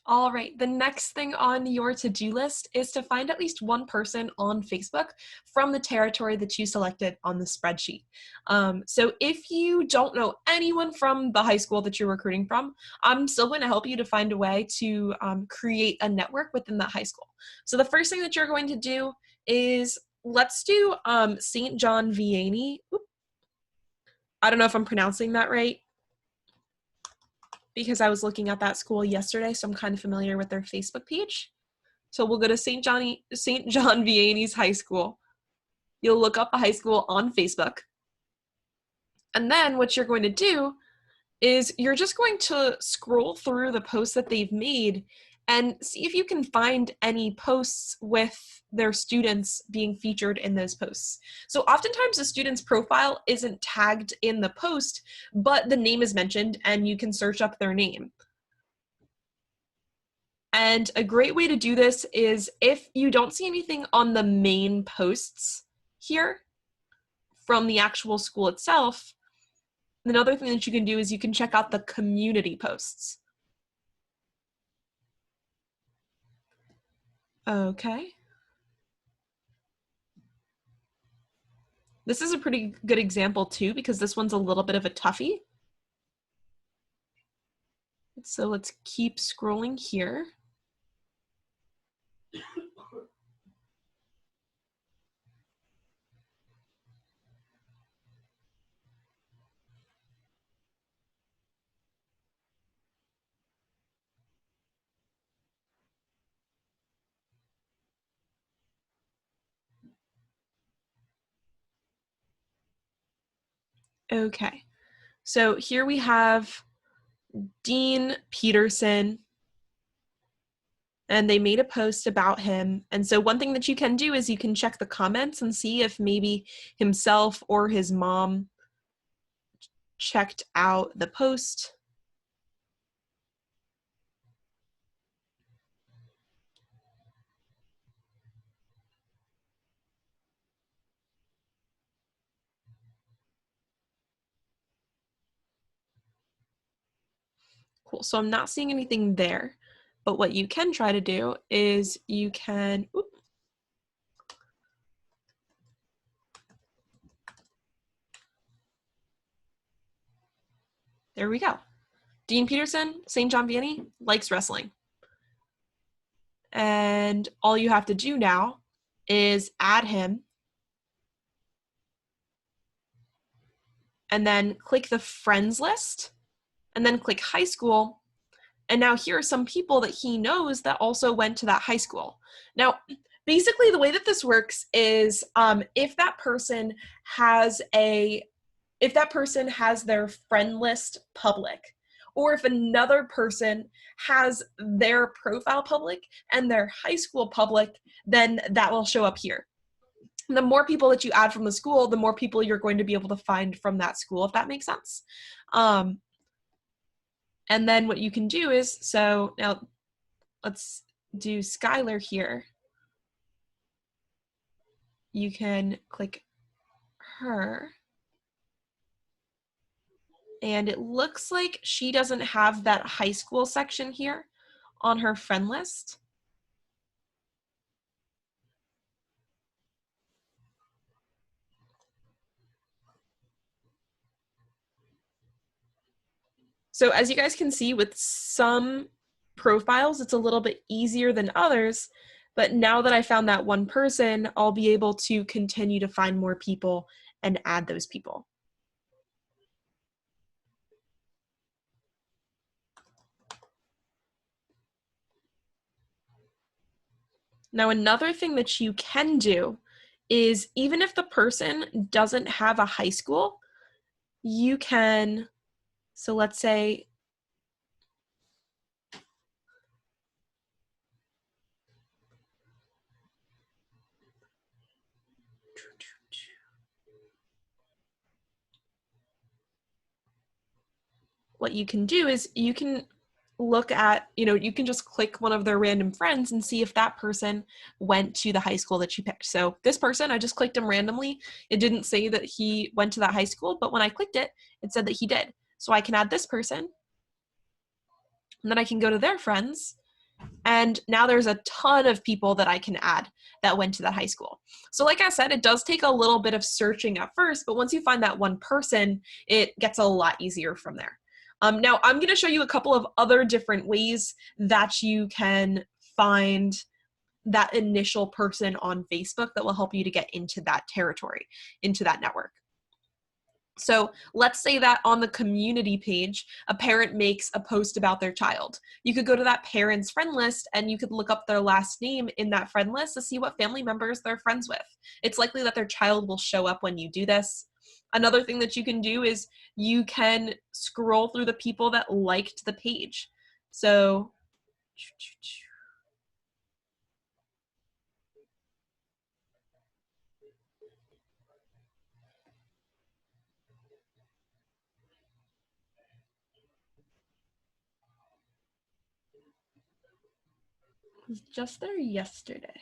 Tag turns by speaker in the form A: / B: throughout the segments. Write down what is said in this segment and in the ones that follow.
A: All right, the next thing on your to-do list is to find at least one person on Facebook from the territory that you selected on the spreadsheet. So if you don't know anyone from the high school that you're recruiting from, I'm still going to help you to find a way to create a network within that high school. So the first thing that you're going to do is, let's do St. John Vianney. I don't know if I'm pronouncing that right, because I was looking at that school yesterday, so I'm kind of familiar with their Facebook page. So we'll go to St. John Vianney's High School. You'll look up the high school on Facebook. And then what you're going to do is you're just going to scroll through the posts that they've made and see if you can find any posts with their students being featured in those posts. So oftentimes the student's profile isn't tagged in the post, but the name is mentioned and you can search up their name. And a great way to do this is, if you don't see anything on the main posts here from the actual school itself, another thing that you can do is you can check out the community posts. Okay. This is a pretty good example too, because this one's a little bit of a toughie. So let's keep scrolling here. Okay, so here we have Dean Peterson, and they made a post about him. And so one thing that you can do is you can check the comments and see if maybe himself or his mom checked out the post. Cool, so I'm not seeing anything there, but what you can try to do is you can, there we go. Dean Peterson, St. John Vianney, likes wrestling. And all you have to do now is add him and then click the friends list and then click high school. And now here are some people that he knows that also went to that high school. Now, basically the way that this works is if that person has their friend list public, or if another person has their profile public and their high school public, then that will show up here. The more people that you add from the school, the more people you're going to be able to find from that school, if that makes sense. And then what you can do is, so now let's do Skylar here. You can click her. And it looks like she doesn't have that high school section here on her friend list. So as you guys can see, with some profiles, it's a little bit easier than others. But now that I found that one person, I'll be able to continue to find more people and add those people. Now, another thing that you can do is, even if the person doesn't have a high school, you can, so let's say, what you can do is you can look at, you can just click one of their random friends and see if that person went to the high school that you picked. So this person, I just clicked him randomly. It didn't say that he went to that high school, but when I clicked it, it said that he did. So I can add this person, and then I can go to their friends And now there's a ton of people that I can add that went to that high school. So like I said, it does take a little bit of searching at first, but once you find that one person, it gets a lot easier from there. Now I'm going to show you a couple of other different ways that you can find that initial person on Facebook that will help you to get into that territory, into that network. So let's say that on the community page, a parent makes a post about their child. You could go to that parent's friend list and you could look up their last name in that friend list to see what family members they're friends with. It's likely that their child will show up when you do this. Another thing that you can do is you can scroll through the people that liked the page. So I was just there yesterday.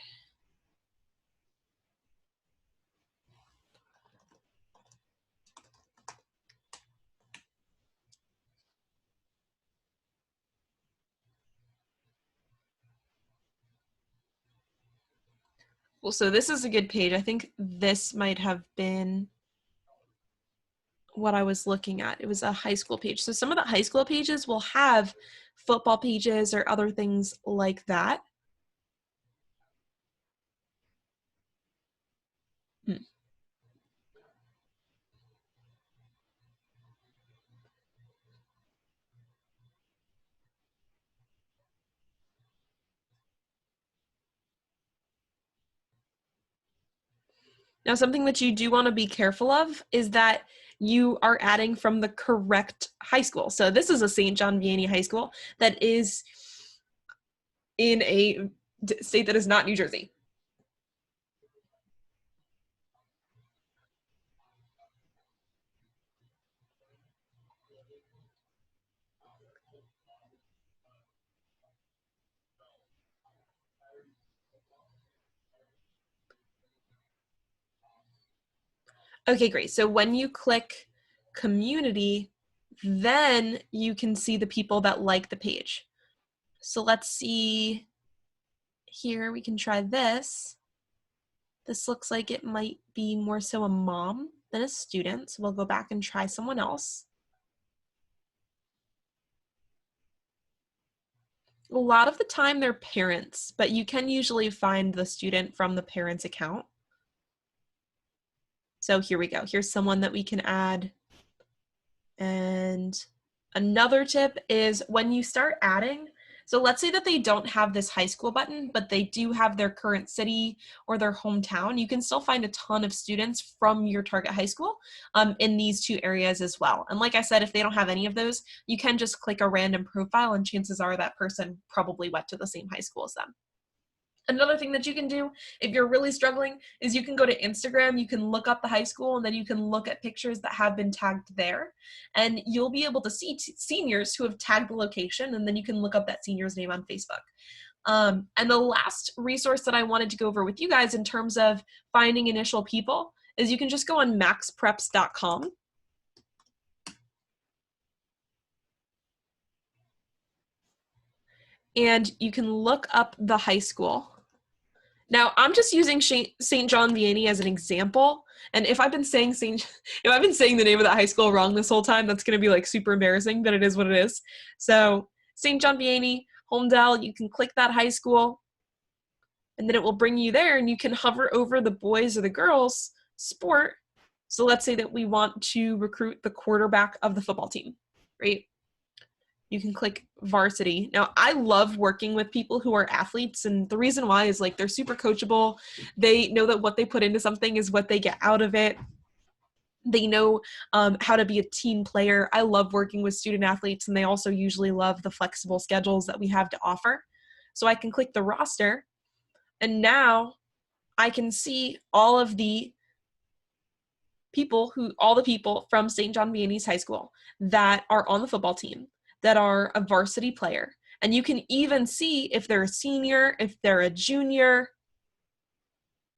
A: Well, so this is a good page. I think this might have been what I was looking at. It was a high school page. So some of the high school pages will have football pages or other things like that. Now, something that you do want to be careful of is that you are adding from the correct high school. So this is a St. John Vianney High School that is in a state that is not New Jersey. Okay, great. So when you click community, then you can see the people that like the page. So let's see here, we can try this. This looks like it might be more so a mom than a student. So we'll go back and try someone else. A lot of the time they're parents, but you can usually find the student from the parent's account. So here we go. Here's someone that we can add. And another tip is when you start adding, so let's say that they don't have this high school button, but they do have their current city or their hometown. You can still find a ton of students from your target high school in these two areas as well. And like I said, if they don't have any of those, you can just click a random profile and chances are that person probably went to the same high school as them. Another thing that you can do if you're really struggling is you can go to Instagram, you can look up the high school, and then you can look at pictures that have been tagged there. And you'll be able to see seniors who have tagged the location, and then you can look up that senior's name on Facebook. And the last resource that I wanted to go over with you guys in terms of finding initial people is you can just go on maxpreps.com. And you can look up the high school. Now, I'm just using St. John Vianney as an example, and if I've been saying the name of that high school wrong this whole time, that's going to be like super embarrassing, but it is what it is. So, St. John Vianney, Holmdel, you can click that high school, and then it will bring you there, and you can hover over the boys or the girls sport. So let's say that we want to recruit the quarterback of the football team, right? You can click varsity. Now, I love working with people who are athletes, and the reason why is like they're super coachable. They know that what they put into something is what they get out of it. They know how to be a team player. I love working with student athletes, and they also usually love the flexible schedules that we have to offer. So I can click the roster, and now I can see all the people from St. John Vianney's High School that are on the football team, that are a varsity player. And you can even see if they're a senior, if they're a junior,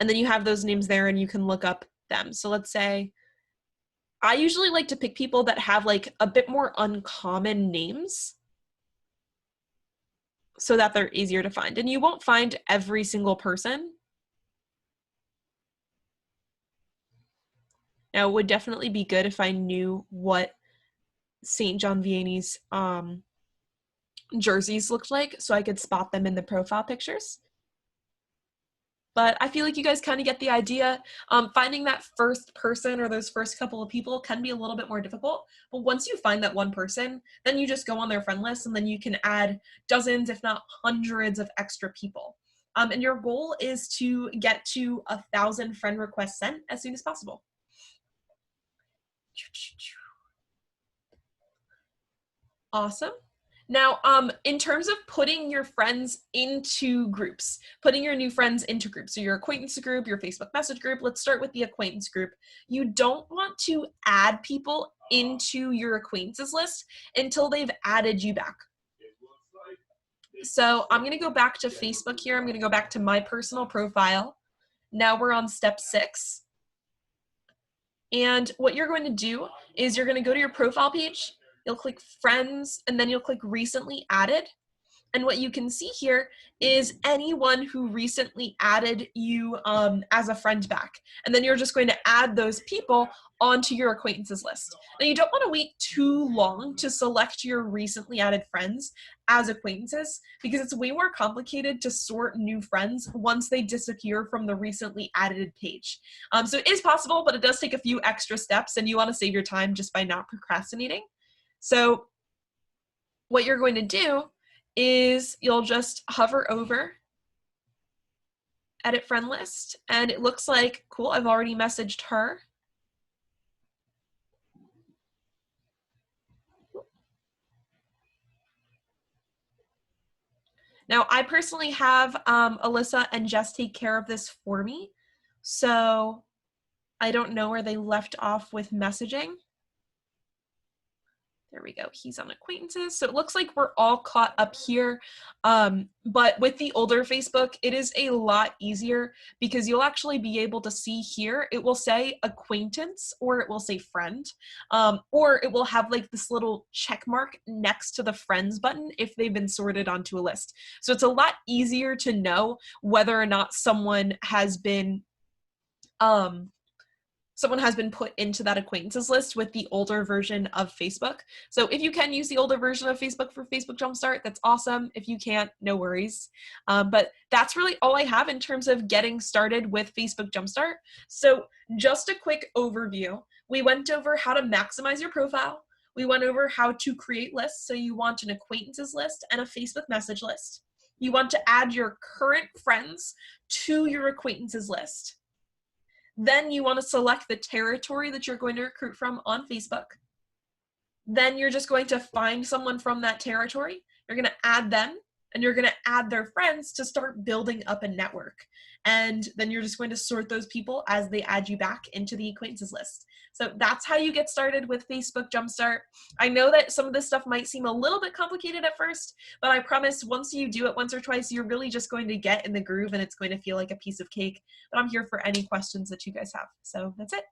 A: and then you have those names there and you can look up them. So let's say, I usually like to pick people that have like a bit more uncommon names. so that they're easier to find. And you won't find every single person. Now, it would definitely be good if I knew what St. John Vianney's jerseys looked like so I could spot them in the profile pictures. But I feel like you guys kind of get the idea. Finding that first person or those first couple of people can be a little bit more difficult. But once you find that one person, then you just go on their friend list and then you can add dozens, if not hundreds of extra people. And your goal is to get to 1,000 friend requests sent as soon as possible. Awesome. Now, in terms of putting your friends into groups, putting your new friends into groups, so your acquaintance group, your Facebook message group, let's start with the acquaintance group. You don't want to add people into your acquaintances list until they've added you back. So I'm gonna go back to Facebook here. I'm gonna go back to my personal profile. Now we're on step 6. And what you're going to do is you're gonna go to your profile page, you'll click friends, and then you'll click recently added. And what you can see here is anyone who recently added you as a friend back. And then you're just going to add those people onto your acquaintances list. Now, you don't want to wait too long to select your recently added friends as acquaintances because it's way more complicated to sort new friends once they disappear from the recently added page. So it is possible, but it does take a few extra steps and you want to save your time just by not procrastinating. So what you're going to do is you'll just hover over edit friend list and it looks like, cool, I've already messaged her. Now I personally have Alyssa and Jess take care of this for me. So I don't know where they left off with messaging. There we go, he's on acquaintances. So it looks like we're all caught up here. But with the older Facebook, it is a lot easier because you'll actually be able to see here, it will say acquaintance or it will say friend, or it will have like this little check mark next to the friends button if they've been sorted onto a list. So it's a lot easier to know whether or not someone has been put into that acquaintances list with the older version of Facebook. So if you can use the older version of Facebook for Facebook Jumpstart, that's awesome. If you can't, no worries. But that's really all I have in terms of getting started with Facebook Jumpstart. So just a quick overview. We went over how to maximize your profile. We went over how to create lists. So you want an acquaintances list and a Facebook message list. You want to add your current friends to your acquaintances list. Then you want to select the territory that you're going to recruit from on Facebook. Then you're just going to find someone from that territory. You're going to add them and you're going to add their friends to start building up a network. And then you're just going to sort those people as they add you back into the acquaintances list. So that's how you get started with Facebook Jumpstart. I know that some of this stuff might seem a little bit complicated at first, but I promise once you do it once or twice, you're really just going to get in the groove and it's going to feel like a piece of cake. But I'm here for any questions that you guys have. So that's it.